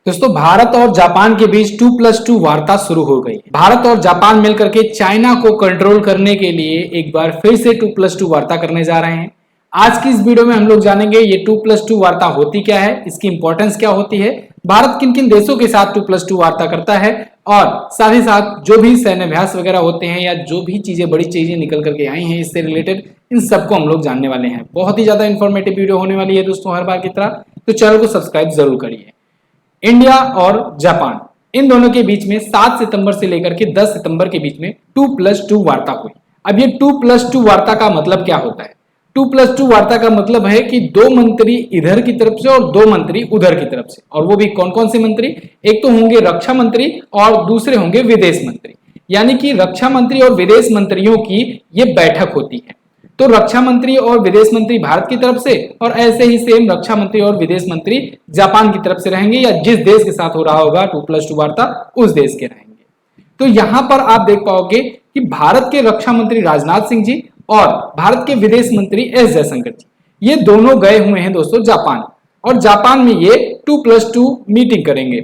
दोस्तों भारत और जापान के बीच 2+2 वार्ता शुरू हो गई। भारत और जापान मिलकर के चाइना को कंट्रोल करने के लिए एक बार फिर से 2+2 वार्ता करने जा रहे हैं। आज की इस वीडियो में हम लोग जानेंगे ये 2+2 वार्ता होती क्या है, इसकी इंपॉर्टेंस क्या होती है, भारत किन किन देशों के साथ 2+2 वार्ता करता है और साथ ही साथ जो भी सैन्याभ्यास वगैरह होते हैं या जो भी चीजें बड़ी चीजें निकल करके आई हैं इससे रिलेटेड, इन सबको हम लोग जानने वाले हैं। बहुत ही ज्यादा इंफॉर्मेटिव वीडियो होने वाली है दोस्तों हर बार की तरह, तो चैनल को सब्सक्राइब जरूर करिए। इंडिया और जापान इन दोनों के बीच में 7 सितंबर से लेकर के 10 सितंबर के बीच में 2+2 वार्ता हुई। अब ये 2+2 वार्ता का मतलब क्या होता है? 2+2 वार्ता का मतलब है कि 2 मंत्री इधर की तरफ से और 2 मंत्री उधर की तरफ से, और वो भी कौन कौन से मंत्री? एक तो होंगे रक्षा मंत्री और दूसरे होंगे विदेश मंत्री। यानी कि रक्षा मंत्री और विदेश मंत्रियों की ये बैठक होती है। तो रक्षा मंत्री और विदेश मंत्री भारत की तरफ से और ऐसे ही सेम रक्षा मंत्री और विदेश मंत्री जापान की तरफ से रहेंगे, या जिस देश के साथ हो रहा होगा 2+2 वार्ता उस देश के रहेंगे। तो यहां पर आप देख पाओगे कि भारत के रक्षा मंत्री राजनाथ सिंह जी और भारत के विदेश मंत्री एस जयशंकर जी, ये दोनों गए हुए हैं दोस्तों जापान, और जापान में ये 2+2 मीटिंग करेंगे।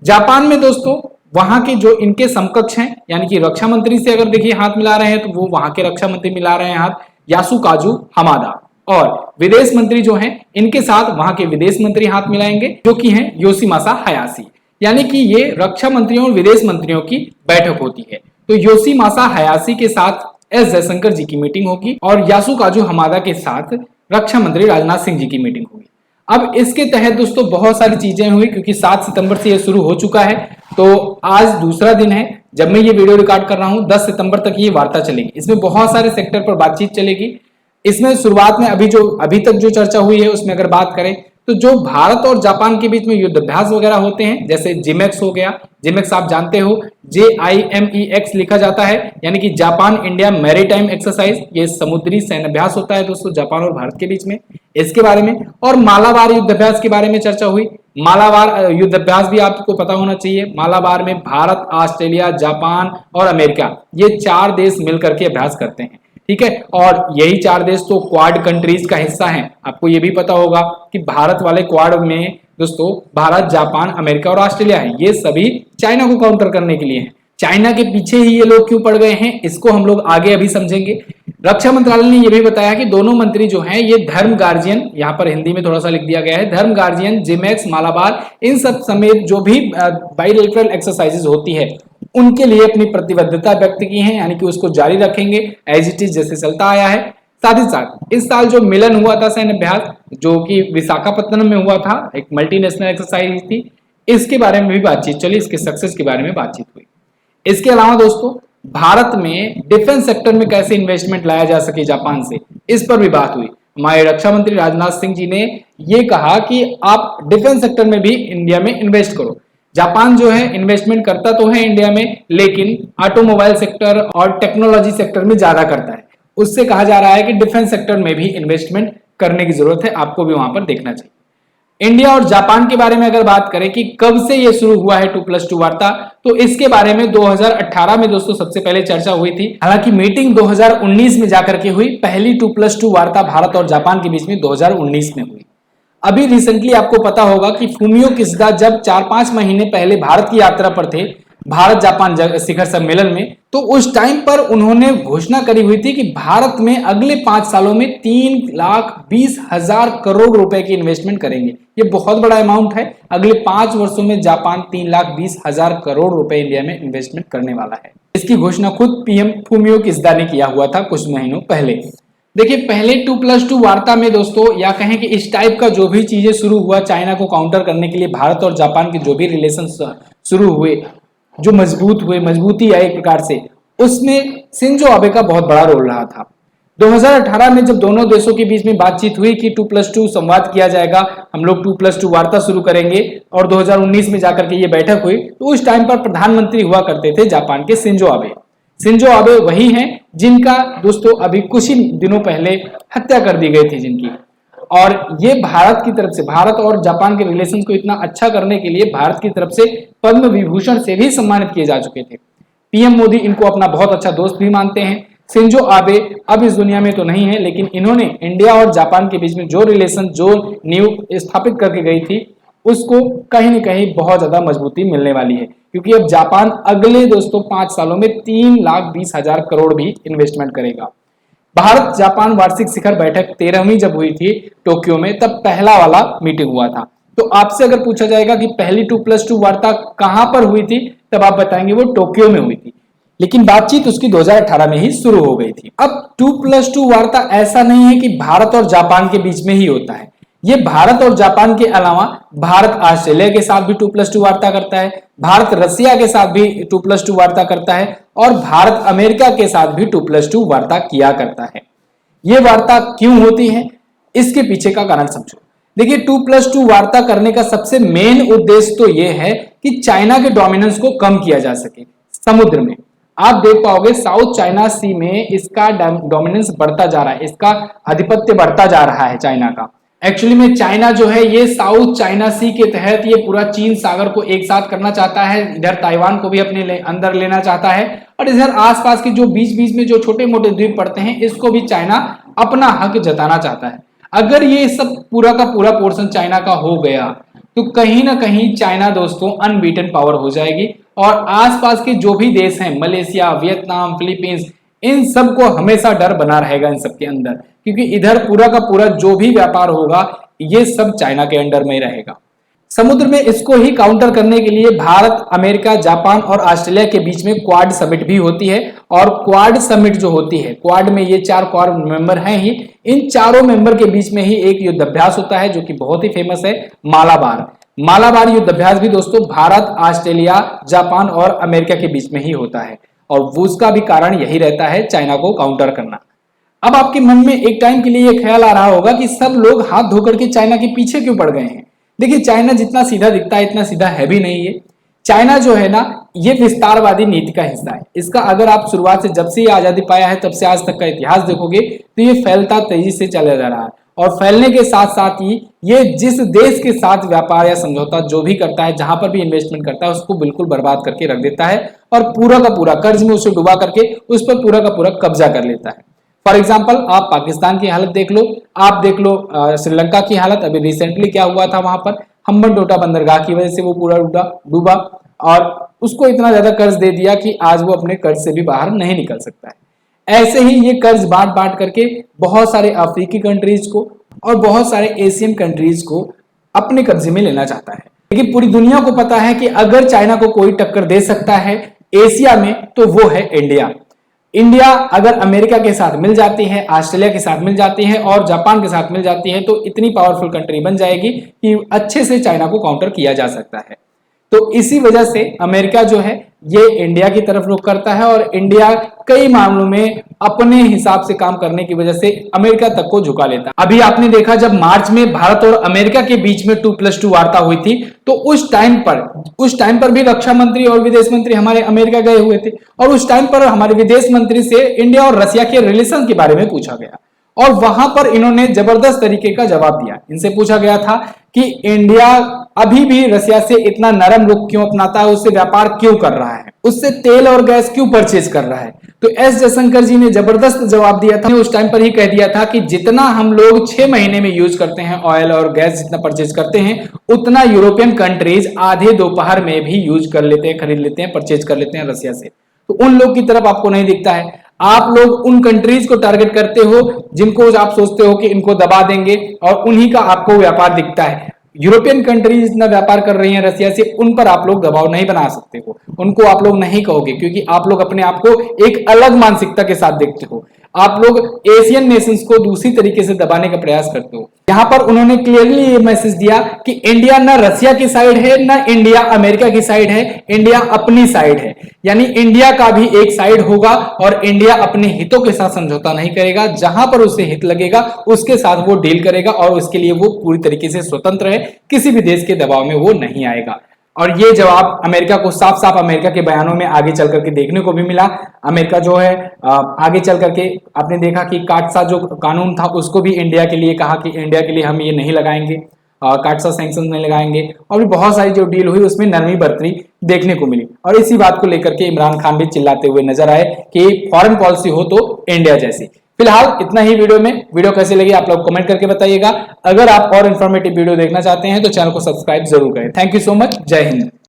जापान में दोस्तों वहां के जो इनके समकक्ष हैं, यानी कि रक्षा मंत्री से अगर देखिए हाथ मिला रहे हैं तो वो वहां के रक्षा मंत्री मिला रहे हैं हाथ, यासुकाजु हमादा, और विदेश मंत्री जो हैं इनके साथ वहां के विदेश मंत्री हाथ मिलाएंगे जो कि हैं योशिमासा हयाशी। यानी कि ये रक्षा मंत्रियों और विदेश मंत्रियों की बैठक होती है। तो योशिमासा हयाशी के साथ एस जयशंकर जी की मीटिंग होगी और यासुकाजु हमादा के साथ रक्षा मंत्री राजनाथ सिंह जी की मीटिंग होगी। अब इसके तहत दोस्तों बहुत सारी चीजें हुई, क्योंकि 7 सितंबर से ये शुरू हो चुका है, तो आज दूसरा दिन है जब मैं ये वीडियो रिकॉर्ड कर रहा हूं। 10 सितंबर तक ये वार्ता चलेगी। इसमें बहुत सारे सेक्टर पर बातचीत चलेगी। इसमें शुरुआत में अभी तक जो चर्चा हुई है उसमें अगर बात करें तो जो भारत और जापान के बीच में युद्धाभ्यास वगैरह होते हैं, जैसे जिमेक्स हो गया, जिमेक्स आप जानते हो JIMEX लिखा जाता है, यानी कि जापान इंडिया मैरीटाइम एक्सरसाइज, ये समुद्री सैन्याभ्यास होता है दोस्तों जापान और भारत के बीच में, इसके बारे में। और मालाबार युद्धाभ्यास के बारे में चर्चा हुई। मालाबार युद्धाभ्यास भी आपको पता होना चाहिए। मालाबार में भारत, ऑस्ट्रेलिया, जापान और अमेरिका, ये 4 देश मिलकर के अभ्यास करते हैं, ठीक है। और यही 4 देश तो क्वाड कंट्रीज का हिस्सा हैं। आपको ये भी पता होगा कि भारत वाले क्वाड में दोस्तों भारत, जापान, अमेरिका और ऑस्ट्रेलिया है। ये सभी चाइना को काउंटर करने के लिए हैं। चाइना के पीछे ही ये लोग क्यों पड़ गए हैं, इसको हम लोग आगे अभी समझेंगे। रक्षा मंत्रालय ने यह भी बताया कि दोनों मंत्री जो हैं ये धर्म गार्जियन, यहाँ पर हिंदी में थोड़ा सा लिख दिया गया है, धर्म गार्जियन, जिमेक्स, मालाबार, इन सब समेत जो भी बाइलेटरल एक्सरसाइजेज होती है उनके लिए अपनी प्रतिबद्धता व्यक्त की है, यानी कि उसको जारी रखेंगे एज इट इज जैसे चलता आया है। साथ ही साथ इस साल जो मिलन हुआ था सैन्य अभ्यास, जो कि विशाखापत्तनम में हुआ था, एक मल्टीनेशनल एक्सरसाइज थी, इसके बारे में भी बातचीत चली, इसके सक्सेस के बारे में बातचीत हुई। इसके अलावा दोस्तों भारत में डिफेंस सेक्टर में कैसे इन्वेस्टमेंट लाया जा सके जापान से, इस पर भी बात हुई। हमारे रक्षा मंत्री राजनाथ सिंह जी ने ये कहा कि आप डिफेंस सेक्टर में भी इंडिया में इन्वेस्ट करो। जापान जो है इन्वेस्टमेंट करता तो है इंडिया में, लेकिन ऑटोमोबाइल सेक्टर और टेक्नोलॉजी सेक्टर में ज्यादा करता है। उससे कहा जा रहा है कि डिफेंस सेक्टर में भी इन्वेस्टमेंट करने की जरूरत है, आपको भी वहां पर देखना चाहिए। इंडिया और जापान के बारे में अगर बात करें कि कब से ये शुरू हुआ है 2+2 वार्ता, तो इसके बारे में 2018 में दोस्तों सबसे पहले चर्चा हुई थी। हालांकि मीटिंग 2019 में जाकर के हुई। पहली 2+2 वार्ता भारत और जापान के बीच में 2019 में हुई। अभी रिसेंटली आपको पता होगा कि फूमियो किशिदा जब 4-5 महीने पहले भारत की यात्रा पर थे, भारत जापान शिखर सम्मेलन में, तो उस टाइम पर उन्होंने घोषणा करी हुई थी कि भारत में अगले 5 सालों में 3,20,000 करोड़ रुपए की इन्वेस्टमेंट करेंगे। ये बहुत बड़ा अमाउंट है। अगले 5 वर्षों में जापान 3,20,000 करोड़ रुपए इंडिया में इन्वेस्टमेंट करने वाला है। इसकी घोषणा खुद PM फूमियो किशिदा ने किया हुआ था कुछ महीनों पहले। देखिए पहले 2+2 वार्ता में दोस्तों, या कहें कि इस टाइप का जो भी चीजें शुरू हुआ चाइना को काउंटर करने के लिए, भारत और जापान के जो भी रिलेशन शुरू हुए, जो मजबूती आई एक प्रकार से, उसमें शिंजो आबे का बहुत बड़ा रोल रहा था। 2018 में जब दोनों देशों के बीच में बातचीत हुई कि 2+2 संवाद किया जाएगा, हम लोग 2+2 वार्ता शुरू करेंगे, और 2019 में जाकर के ये बैठक हुई, तो उस टाइम पर प्रधानमंत्री हुआ करते थे जापान के शिंजो आबे। शिंजो आबे वही हैं जिनका दोस्तों अभी कुछ ही दिनों पहले हत्या कर दी गई थी जिनकी, और ये भारत की तरफ से, भारत और जापान के रिलेशन को इतना अच्छा करने के लिए भारत की तरफ से पद्म विभूषण से भी सम्मानित किए जा चुके थे। PM मोदी इनको अपना बहुत अच्छा दोस्त भी मानते हैं। शिंजो आबे अब इस दुनिया में तो नहीं है, लेकिन इन्होंने इंडिया और जापान के बीच में जो रिलेशन जो नींव स्थापित करके गई थी, उसको कहीं ना कहीं बहुत ज्यादा मजबूती मिलने वाली है, क्योंकि अब जापान अगले दोस्तों 5 सालों में 3,20,000 करोड़ भी इन्वेस्टमेंट करेगा। भारत जापान वार्षिक शिखर बैठक 13वीं जब हुई थी टोक्यो में, तब पहला वाला मीटिंग हुआ था। तो आपसे अगर पूछा जाएगा कि पहली 2+2 वार्ता कहां पर हुई थी, तब आप बताएंगे वो टोक्यो में हुई थी, लेकिन बातचीत उसकी 2018 में ही शुरू हो गई थी। अब 2+2 वार्ता ऐसा नहीं है कि भारत और जापान के बीच में ही होता है, ये भारत और जापान के अलावा भारत ऑस्ट्रेलिया के साथ भी 2+2 वार्ता करता है, भारत रसिया के साथ भी 2+2 वार्ता करता है, और भारत अमेरिका के साथ भी 2+2 वार्ता किया करता है। ये वार्ता क्यों होती है, इसके पीछे का कारण समझो। देखिए, 2+2 वार्ता करने का सबसे मेन उद्देश्य तो यह है कि चाइना के डोमिनेंस को कम किया जा सके। समुद्र में आप देख पाओगे साउथ चाइना सी में इसका डोमिनेंस बढ़ता जा रहा है, इसका आधिपत्य बढ़ता जा रहा है चाइना का। एक्चुअली में चाइना जो है ये साउथ चाइना सी के तहत ये पूरा चीन सागर को एक साथ करना चाहता है, इधर ताइवान को भी अपने अंदर लेना चाहता है, और इधर आसपास के जो बीच बीच में जो छोटे मोटे द्वीप पड़ते हैं इसको भी चाइना अपना हक जताना चाहता है। अगर ये सब पूरा का पूरा पोर्शन चाइना का हो गया तो कहीं ना कहीं चाइना दोस्तों अनबीटन पावर हो जाएगी, और आसपास के जो भी देश हैं, मलेशिया, वियतनाम, फिलीपींस, इन सब को हमेशा डर बना रहेगा इन सब के अंदर, क्योंकि इधर पूरा का पूरा जो भी व्यापार होगा ये सब चाइना के अंडर में ही रहेगा। समुद्र में इसको ही काउंटर करने के लिए भारत, अमेरिका, जापान और ऑस्ट्रेलिया के बीच में क्वाड समिट भी होती है, और क्वाड समिट जो होती है, क्वाड में ये 4 क्वाड मेंबर हैं ही, इन चारों मेंबर के बीच में ही एक युद्धाभ्यास होता है जो कि बहुत ही फेमस है, मालाबार। मालाबार युद्धाभ्यास भी दोस्तों भारत, ऑस्ट्रेलिया, जापान और अमेरिका के बीच में ही होता है, और उसका भी कारण यही रहता है, चाइना को काउंटर करना। अब आपके मन में एक टाइम के लिए ये ख्याल आ रहा होगा कि सब लोग हाथ धोकर के चाइना के पीछे क्यों पड़ गए हैं। देखिए, चाइना जितना सीधा दिखता है इतना सीधा है भी नहीं है। चाइना जो है ना, ये विस्तारवादी नीति का हिस्सा है। इसका अगर आप शुरुआत से, जब से ये आजादी पाया है तब से आज तक का इतिहास देखोगे तो ये फैलता तेजी से चला जा रहा है, और फैलने के साथ साथ ही ये जिस देश के साथ व्यापार या समझौता जो भी करता है, जहां पर भी इन्वेस्टमेंट करता है, उसको बिल्कुल बर्बाद करके रख देता है, और पूरा का पूरा कर्ज में उसे डुबा करके उस पर पूरा का पूरा कब्जा कर लेता है। फॉर एग्जाम्पल, आप पाकिस्तान की हालत देख लो, आप देख लो श्रीलंका की हालत, अभी रिसेंटली क्या हुआ था वहां पर, हम्बनटोटा बंदरगाह की वजह से वो पूरा डूबा, और उसको इतना ज्यादा कर्ज दे दिया कि आज वो अपने कर्ज से भी बाहर नहीं निकल सकता है। ऐसे ही ये कर्ज बांट बांट करके बहुत सारे अफ्रीकी कंट्रीज को और बहुत सारे एशियन कंट्रीज को अपने कब्जे में लेना चाहता है। लेकिन पूरी दुनिया को पता है कि अगर चाइना को कोई टक्कर दे सकता है एशिया में तो वो है इंडिया। इंडिया अगर अमेरिका के साथ मिल जाती है, ऑस्ट्रेलिया के साथ मिल जाती है और जापान के साथ मिल जाती है, तो इतनी पावरफुल कंट्री बन जाएगी कि अच्छे से चाइना को काउंटर किया जा सकता है। तो इसी वजह से अमेरिका जो है ये इंडिया की तरफ रुख करता है, और इंडिया कई मामलों में अपने हिसाब से काम करने की वजह से अमेरिका तक को झुका लेता है। अभी आपने देखा जब मार्च में भारत और अमेरिका के बीच में 2+2 वार्ता हुई थी, तो उस टाइम पर भी रक्षा मंत्री और विदेश मंत्री हमारे अमेरिका गए हुए थे, और उस टाइम पर हमारे विदेश मंत्री से इंडिया और रसिया के रिलेशन के बारे में पूछा गया, और वहां पर इन्होंने जबरदस्त तरीके का जवाब दिया। इनसे पूछा गया था कि इंडिया अभी भी रसिया से इतना नरम रुख क्यों अपनाता है, उससे व्यापार क्यों कर रहा है, उससे तेल और गैस क्यों परचेज कर रहा है। तो एस जयशंकर जी ने जबरदस्त जवाब दिया था, उस टाइम पर ही कह दिया था कि जितना हम लोग 6 महीने में यूज करते हैं ऑयल और गैस, जितना परचेज करते हैं, उतना यूरोपियन कंट्रीज आधे दोपहर में भी यूज कर लेते हैं, खरीद लेते हैं, परचेज कर लेते हैं रसिया से। तो उन लोग की तरफ आपको नहीं दिखता है, आप लोग उन कंट्रीज को टारगेट करते हो जिनको आप सोचते हो कि इनको दबा देंगे, और उन्हीं का आपको व्यापार दिखता है। यूरोपियन कंट्रीज जितना व्यापार कर रही हैं रसिया से, उन पर आप लोग दबाव नहीं बना सकते हो, उनको आप लोग नहीं कहोगे, क्योंकि आप लोग अपने आप को एक अलग मानसिकता के साथ देखते हो। आप लोग एशियन नेशंस को दूसरी तरीके से दबाने का प्रयास करते हो। यहाँ पर उन्होंने क्लियरली ये मैसेज दिया कि इंडिया ना रसिया की साइड है, ना इंडिया अमेरिका की साइड है, इंडिया अपनी साइड है। यानी इंडिया का भी एक साइड होगा, और इंडिया अपने हितों के साथ समझौता नहीं करेगा, जहां पर उसे हित लगेगा उसके साथ वो डील करेगा, और उसके लिए वो पूरी तरीके से स्वतंत्र है, किसी भी देश के दबाव में वो नहीं आएगा। और ये जवाब अमेरिका को साफ साफ अमेरिका के बयानों में आगे चल करके देखने को भी मिला। अमेरिका जो है आगे चल करके आपने देखा कि काटसा जो कानून था उसको भी इंडिया के लिए कहा कि इंडिया के लिए हम ये नहीं लगाएंगे, काटसा सैंक्शन नहीं लगाएंगे, और भी बहुत सारी जो डील हुई उसमें नरमी बरतनी देखने को मिली। और इसी बात को लेकर के इमरान खान भी चिल्लाते हुए नजर आए कि फॉरेन पॉलिसी हो तो इंडिया जैसी। फिलहाल इतना ही वीडियो में। वीडियो कैसी लगी आप लोग कमेंट करके बताइएगा। अगर आप और इन्फॉर्मेटिव वीडियो देखना चाहते हैं तो चैनल को सब्सक्राइब जरूर करें। Thank you so much. जय हिंद।